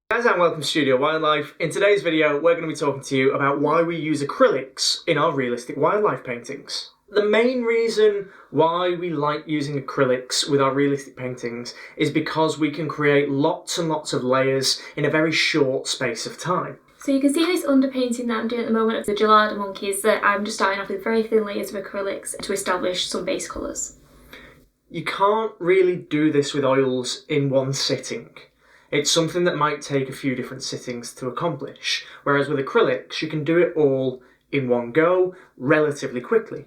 Guys, and welcome to Studio Wildlife. In today's video, we're going to be talking to you about why we use acrylics in our realistic wildlife paintings. The main reason why we like using acrylics with our realistic paintings is because we can create lots and lots of layers in a very short space of time. So you can see this underpainting that I'm doing at the moment of the Gelada monkeys, that I'm just starting off with very thin layers of acrylics to establish some base colours. You can't really do this with oils in one sitting. It's something that might take a few different sittings to accomplish, whereas with acrylics you can do it all in one go, relatively quickly.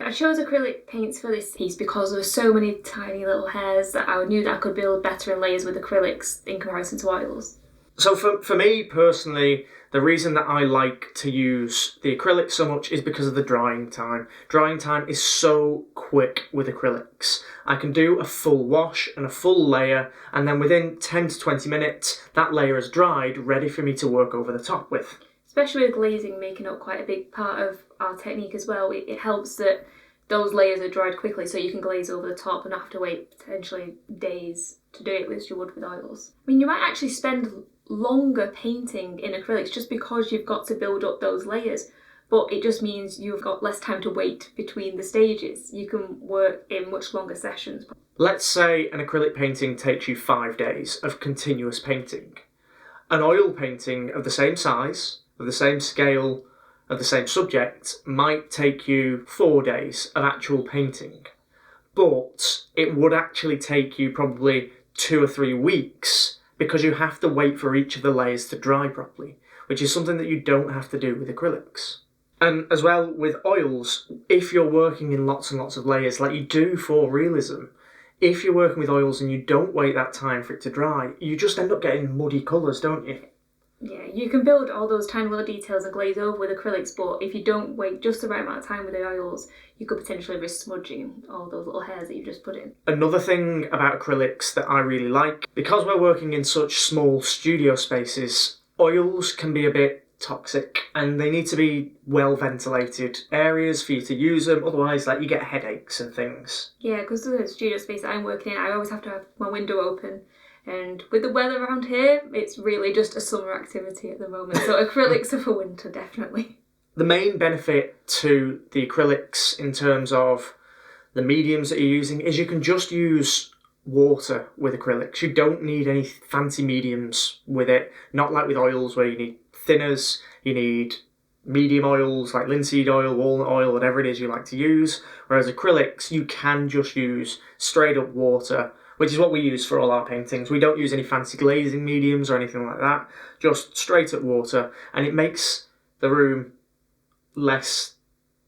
I chose acrylic paints for this piece because there were so many tiny little hairs that I knew that I could build better in layers with acrylics in comparison to oils. So for me personally, the reason that I like to use the acrylics so much is because of the drying time. Drying time is so quick with acrylics. I can do a full wash and a full layer, and then within 10 to 20 minutes, that layer is dried, ready for me to work over the top with. Especially with glazing making up quite a big part of our technique as well, it helps that those layers are dried quickly so you can glaze over the top and not have to wait potentially days to do it as you would with oils. I mean, you might actually spend longer painting in acrylics just because you've got to build up those layers, but it just means you've got less time to wait between the stages. You can work in much longer sessions. Let's say an acrylic painting takes you 5 days of continuous painting. An oil painting of the same size, of the same scale, of the same subject might take you 4 days of actual painting, but it would actually take you probably 2 or 3 weeks because you have to wait for each of the layers to dry properly, which is something that you don't have to do with acrylics. And as well with oils, if you're working in lots and lots of layers like you do for realism, if you're working with oils and you don't wait that time for it to dry, you just end up getting muddy colours, don't you? Yeah, you can build all those tiny little details and glaze over with acrylics, but if you don't wait just the right amount of time with the oils, you could potentially risk smudging all those little hairs that you've just put in. Another thing about acrylics that I really like, because we're working in such small studio spaces, oils can be a bit toxic and they need to be well ventilated areas for you to use them, otherwise you get headaches and things. Yeah, because the studio space that I'm working in, I always have to have my window open. And with the weather around here, it's really just a summer activity at the moment. So acrylics are for winter, definitely. The main benefit to the acrylics in terms of the mediums that you're using is you can just use water with acrylics. You don't need any fancy mediums with it. Not like with oils where you need thinners, you need medium oils like linseed oil, walnut oil, whatever it is you like to use. Whereas acrylics, you can just use straight up water, which is what we use for all our paintings. We don't use any fancy glazing mediums or anything like that, just straight up water, and it makes the room less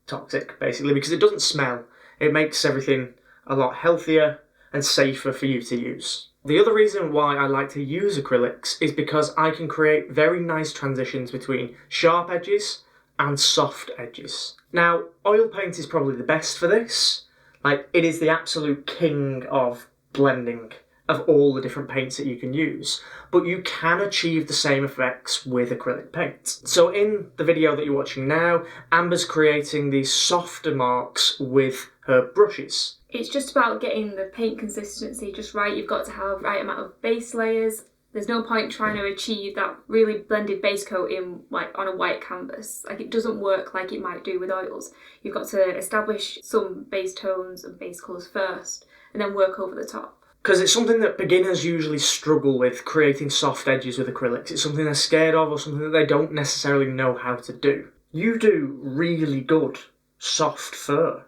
toxic, basically, because it doesn't smell. It makes everything a lot healthier and safer for you to use. The other reason why I like to use acrylics is because I can create very nice transitions between sharp edges and soft edges. Now, oil paint is probably the best for this. It is the absolute king of blending of all the different paints that you can use, but you can achieve the same effects with acrylic paint. So in the video that you're watching now, Amber's creating these softer marks with her brushes. It's just about getting the paint consistency just right. You've got to have the right amount of base layers. There's no point trying to achieve that really blended base coat in on a white canvas. It doesn't work like it might do with oils. You've got to establish some base tones and base colours first, and then work over the top. Because it's something that beginners usually struggle with, creating soft edges with acrylics. It's something they're scared of or something that they don't necessarily know how to do. You do really good soft fur.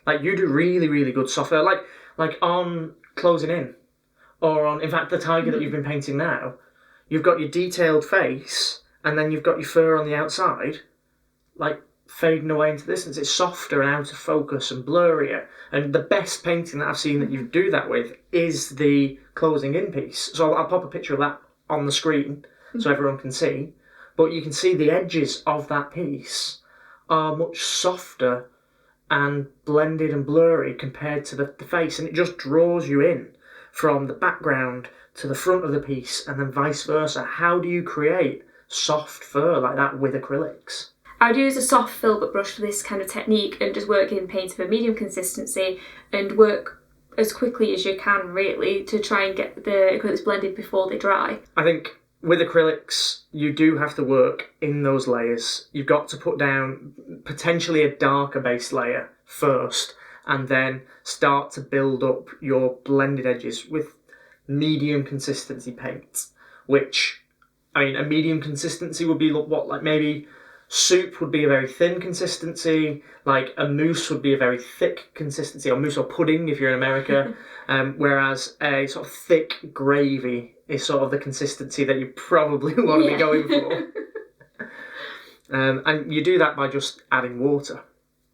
You do really, really good soft fur. Like on Closing In, or on, in fact, the tiger that you've been painting now, you've got your detailed face, and then you've got your fur on the outside, fading away into the distance. It's softer and out of focus and blurrier. And the best painting that I've seen that you do that with is the Closing In piece. So I'll pop a picture of that on the screen so everyone can see. But you can see the edges of that piece are much softer and blended and blurry compared to the face. And it just draws you in from the background to the front of the piece and then vice versa. How do you create soft fur like that with acrylics? I'd use a soft filbert brush for this kind of technique and just work in paint of a medium consistency and work as quickly as you can, really, to try and get the acrylics blended before they dry. I think with acrylics, you do have to work in those layers. You've got to put down potentially a darker base layer first, and then start to build up your blended edges with medium consistency paint, which, I mean, a medium consistency would be what, like maybe soup would be a very thin consistency, like a mousse would be a very thick consistency, or mousse or pudding if you're in America, whereas a sort of thick gravy is sort of the consistency that you probably want to be going for. And you do that by just adding water.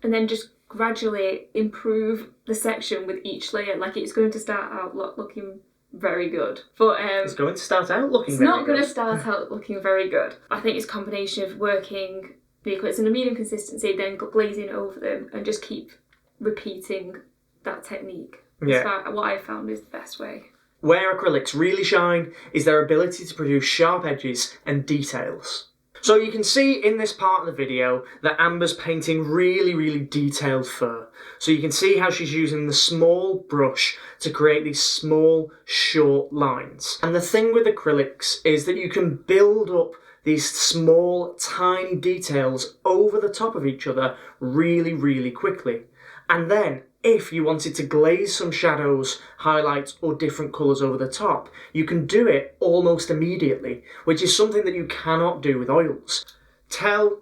And then just gradually improve the section with each layer. Like, it's going to start out looking very good, but it's going to start out looking it's very not good. going to start out looking very good. I think it's a combination of working the acrylics in a medium consistency, then glazing over them, and just keep repeating that technique. Yeah. What I've found is the best way. Where acrylics really shine is their ability to produce sharp edges and details. So you can see in this part of the video that Amber's painting really, really detailed fur. So you can see how she's using the small brush to create these small, short lines. And the thing with acrylics is that you can build up these small, tiny details over the top of each other really, really quickly. And then, if you wanted to glaze some shadows, highlights, or different colours over the top, you can do it almost immediately, which is something that you cannot do with oils. Tell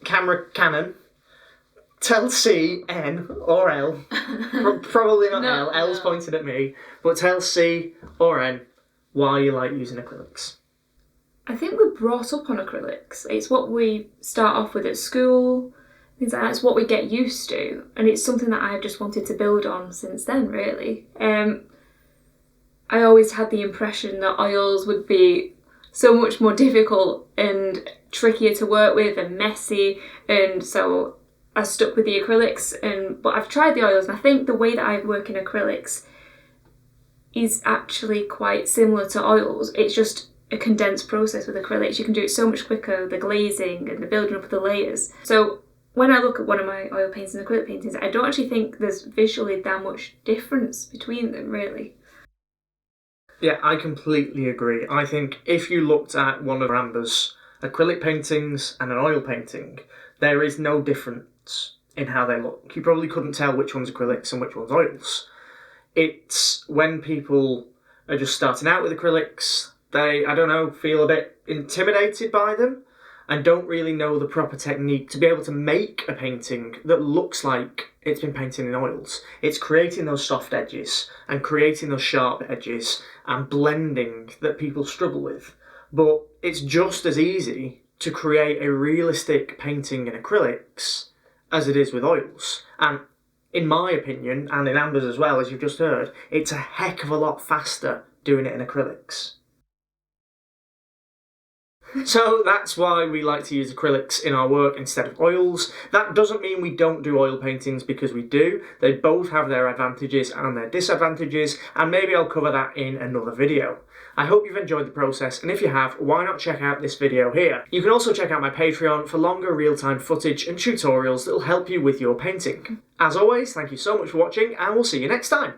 Canon, tell C, N, or L, probably not L, L's pointed at me, but tell C or N why you like using acrylics. I think we're brought up on acrylics. It's what we start off with at school. Things like that. It's what we get used to, and it's something that I've just wanted to build on since then, really. I always had the impression that oils would be so much more difficult and trickier to work with and messy, and so I stuck with the acrylics. But I've tried the oils, and I think the way that I work in acrylics is actually quite similar to oils. It's just a condensed process with acrylics. You can do it so much quicker, the glazing and the building up of the layers. So when I look at one of my oil paintings and acrylic paintings, I don't actually think there's visually that much difference between them, really. Yeah, I completely agree. I think if you looked at one of Amber's acrylic paintings and an oil painting, there is no difference in how they look. You probably couldn't tell which one's acrylics and which one's oils. It's when people are just starting out with acrylics, they, I don't know, feel a bit intimidated by them and don't really know the proper technique to be able to make a painting that looks like it's been painted in oils. It's creating those soft edges and creating those sharp edges and blending that people struggle with. But it's just as easy to create a realistic painting in acrylics as it is with oils. And in my opinion, and in Amber's as well, as you've just heard, it's a heck of a lot faster doing it in acrylics. So that's why we like to use acrylics in our work instead of oils. That doesn't mean we don't do oil paintings, because we do. They both have their advantages and their disadvantages, and maybe I'll cover that in another video. I hope you've enjoyed the process, and if you have, why not check out this video here. You can also check out my Patreon for longer real-time footage and tutorials that will help you with your painting. As always, thank you so much for watching, and we'll see you next time.